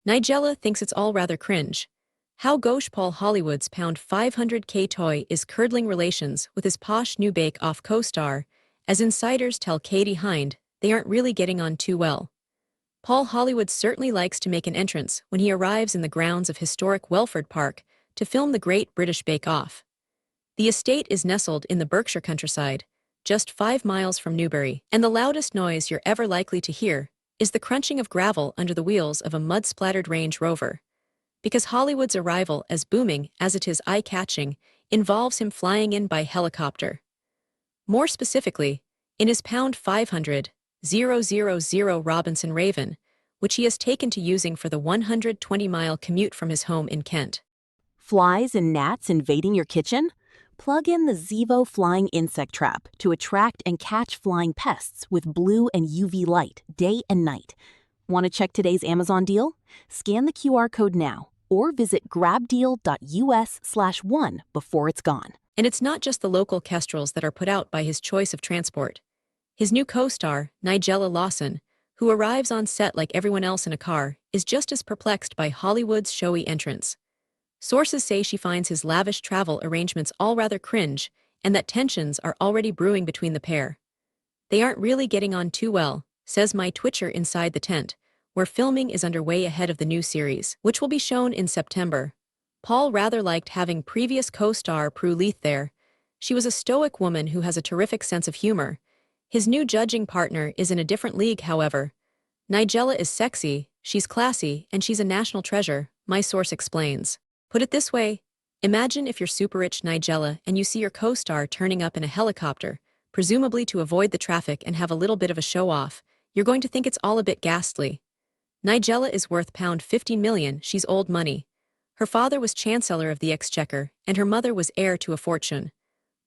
Nigella thinks it's all rather cringe. How gauche Paul Hollywood's pound 500K toy is curdling relations with his posh new bake-off co-star. As insiders tell KATIE HIND, they aren't really getting on too well. Paul Hollywood certainly likes to make an entrance when he arrives in the grounds of historic Welford Park to film the Great British Bake Off. The estate is nestled in the Berkshire countryside, just 5 miles from Newbury, and the loudest noise you're ever likely to hear is the crunching of gravel under the wheels of a mud-splattered Range Rover. Because Hollywood's arrival, as booming as it is eye-catching, involves him flying in by helicopter. More specifically, in his pound 500,000 Robinson Raven, which he has taken to using for the 120-mile commute from his home in Kent. Flies and gnats invading your kitchen? Plug in the Zevo Flying Insect Trap to attract and catch flying pests with blue and UV light day and night. Want to check today's Amazon deal? Scan the QR code now or visit grabdeal.us/1 before it's gone. And it's not just the local kestrels that are put out by his choice of transport. His new co-star, Nigella Lawson, who arrives on set like everyone else in a car, is just as perplexed by Hollywood's showy entrance. Sources say she finds his lavish travel arrangements all rather cringe and that tensions are already brewing between the pair. They aren't really getting on too well, says my Twitcher inside the tent, where filming is underway ahead of the new series, which will be shown in September. Paul rather liked having previous co-star Prue Leith there. She was a stoic woman who has a terrific sense of humor. His new judging partner is in a different league, however. Nigella is sexy, she's classy, and she's a national treasure, my source explains. Put it this way, imagine if you're super rich Nigella and you see your co-star turning up in a helicopter, presumably to avoid the traffic and have a little bit of a show-off. You're going to think it's all a bit ghastly. Nigella is worth pound 15 million, she's old money. Her father was Chancellor of the Exchequer, and her mother was heir to a fortune.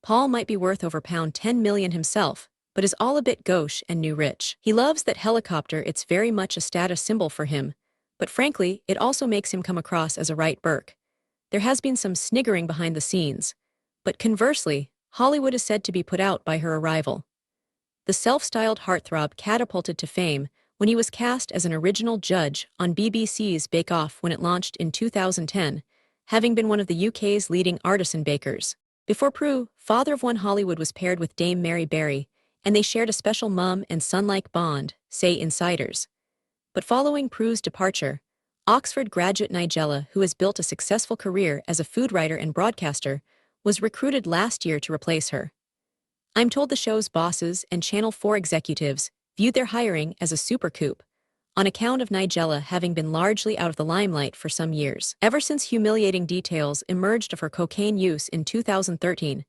Paul might be worth over pound 10 million himself, but is all a bit gauche and new rich. He loves that helicopter, it's very much a status symbol for him, but frankly, it also makes him come across as a right Burke. There has been some sniggering behind the scenes, but conversely, Hollywood is said to be put out by her arrival. The self-styled heartthrob catapulted to fame when he was cast as an original judge on BBC's Bake Off when it launched in 2010, having been one of the UK's leading artisan bakers. Before Prue, father of one Hollywood was paired with Dame Mary Berry, and they shared a special mum and son-like bond, say insiders. But following Prue's departure, Oxford graduate Nigella, who has built a successful career as a food writer and broadcaster, was recruited last year to replace her. I'm told the show's bosses and Channel 4 executives viewed their hiring as a super coup, on account of Nigella having been largely out of the limelight for some years. Ever since humiliating details emerged of her cocaine use in 2013,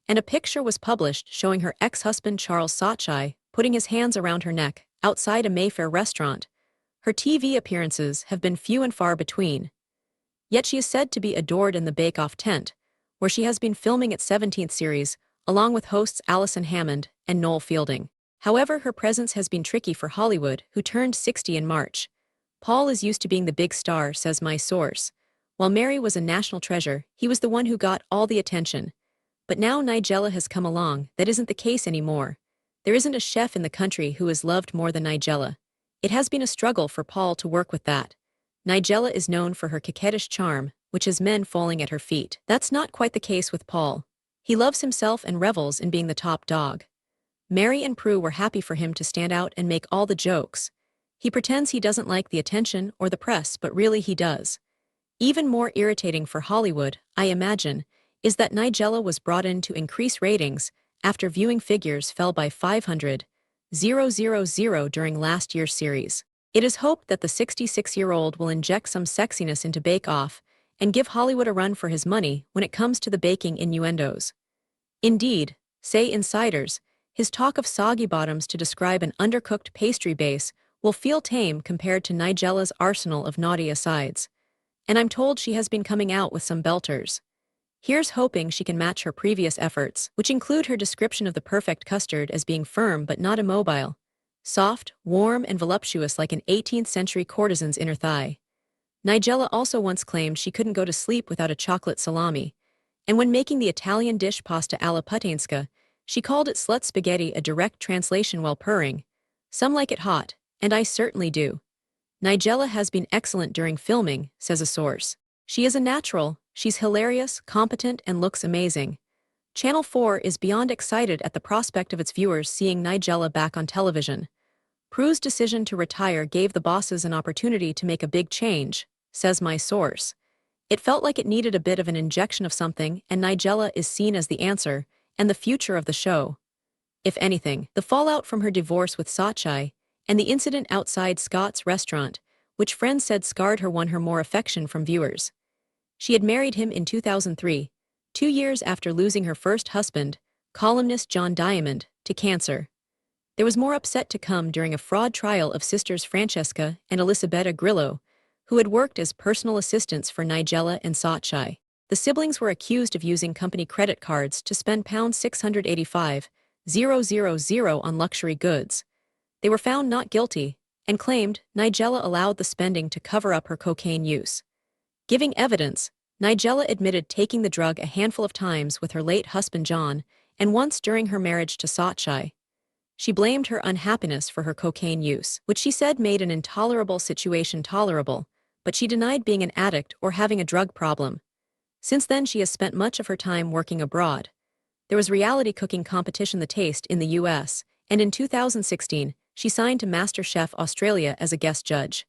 and a picture was published showing her ex-husband Charles Saatchi putting his hands around her neck outside a Mayfair restaurant, her TV appearances have been few and far between. Yet she is said to be adored in the Bake Off tent, where she has been filming its 17th series, along with hosts Alison Hammond and Noel Fielding. However, her presence has been tricky for Hollywood, who turned 60 in March. Paul is used to being the big star, says my source. While Mary was a national treasure, he was the one who got all the attention. But now Nigella has come along, that isn't the case anymore. There isn't a chef in the country who is loved more than Nigella. It has been a struggle for Paul to work with that. Nigella is known for her coquettish charm, which has men falling at her feet. That's not quite the case with Paul. He loves himself and revels in being the top dog. Mary and Prue were happy for him to stand out and make all the jokes. He pretends he doesn't like the attention or the press, but really he does. Even more irritating for Hollywood, I imagine, is that Nigella was brought in to increase ratings after viewing figures fell by 500,000 during last year's series. It is hoped that the 66-year-old will inject some sexiness into Bake Off and give Hollywood a run for his money when it comes to the baking innuendos. Indeed, say insiders, his talk of soggy bottoms to describe an undercooked pastry base will feel tame compared to Nigella's arsenal of naughty asides. And I'm told she has been coming out with some belters. Here's hoping she can match her previous efforts, which include her description of the perfect custard as being firm but not immobile, soft, warm, and voluptuous like an 18th-century courtesan's inner thigh. Nigella also once claimed she couldn't go to sleep without a chocolate salami, and when making the Italian dish pasta alla puttanesca, she called it slut spaghetti, a direct translation while purring. Some like it hot, and I certainly do. "Nigella has been excellent during filming," says a source. "She is a natural, she's hilarious, competent, and looks amazing." Channel 4 is beyond excited at the prospect of its viewers seeing Nigella back on television. "Prue's decision to retire gave the bosses an opportunity to make a big change," says my source. "It felt like it needed a bit of an injection of something, and Nigella is seen as the answer, and the future of the show." If anything, the fallout from her divorce with Saatchi, and the incident outside Scott's restaurant, which friends said scarred her, won her more affection from viewers. She had married him in 2003, 2 years after losing her first husband, columnist John Diamond, to cancer. There was more upset to come during a fraud trial of sisters Francesca and Elisabetta Grillo, who had worked as personal assistants for Nigella and Saatchi. The siblings were accused of using company credit cards to spend £685,000 on luxury goods. They were found not guilty, and claimed Nigella allowed the spending to cover up her cocaine use. Giving evidence, Nigella admitted taking the drug a handful of times with her late husband John, and once during her marriage to Saatchi. She blamed her unhappiness for her cocaine use, which she said made an intolerable situation tolerable, but she denied being an addict or having a drug problem. Since then, she has spent much of her time working abroad. There was reality cooking competition The Taste in the US, and in 2016, she signed to MasterChef Australia as a guest judge.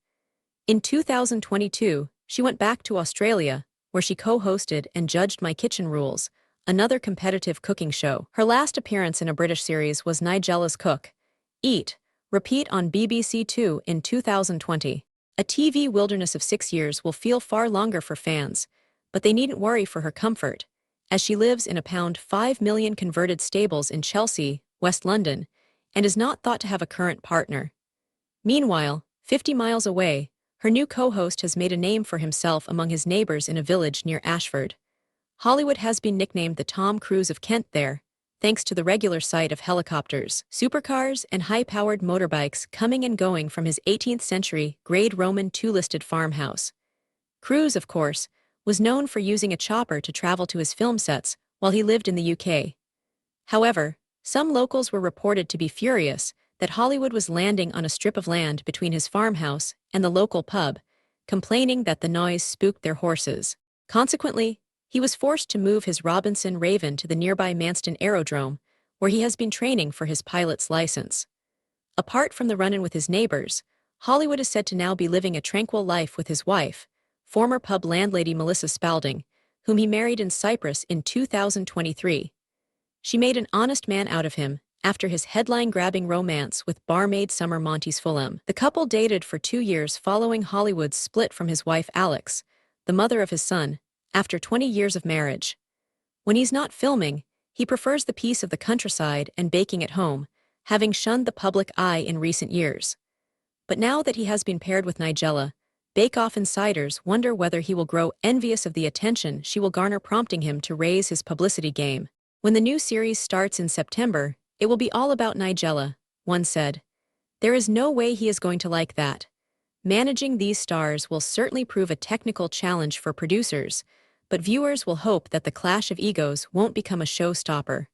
In 2022, she went back to Australia, where she co-hosted and judged My Kitchen Rules, another competitive cooking show. Her last appearance in a British series was Nigella's Cook, Eat, Repeat on BBC Two in 2020. A TV wilderness of 6 years will feel far longer for fans, but they needn't worry for her comfort, as she lives in a £5 million converted stables in Chelsea, West London, and is not thought to have a current partner. Meanwhile, 50 miles away, her new co-host has made a name for himself among his neighbors in a village near Ashford. Hollywood has been nicknamed the Tom Cruise of Kent there, thanks to the regular sight of helicopters, supercars, and high-powered motorbikes coming and going from his 18th-century grade Roman two-listed farmhouse. Cruise, of course, was known for using a chopper to travel to his film sets while he lived in the UK. However, some locals were reported to be furious that Hollywood was landing on a strip of land between his farmhouse and the local pub, complaining that the noise spooked their horses. Consequently, he was forced to move his Robinson Raven to the nearby Manston Aerodrome, where he has been training for his pilot's license. Apart from the run-in with his neighbors, Hollywood is said to now be living a tranquil life with his wife, former pub landlady Melissa Spalding, whom he married in Cyprus in 2023. She made an honest man out of him after his headline-grabbing romance with barmaid Summer Montes Fulham. The couple dated for 2 years following Hollywood's split from his wife Alex, the mother of his son, after 20 years of marriage. When he's not filming, he prefers the peace of the countryside and baking at home, having shunned the public eye in recent years. But now that he has been paired with Nigella, Bake Off insiders wonder whether he will grow envious of the attention she will garner, prompting him to raise his publicity game. When the new series starts in September, it will be all about Nigella, one said. There is no way he is going to like that. Managing these stars will certainly prove a technical challenge for producers, but viewers will hope that the clash of egos won't become a showstopper.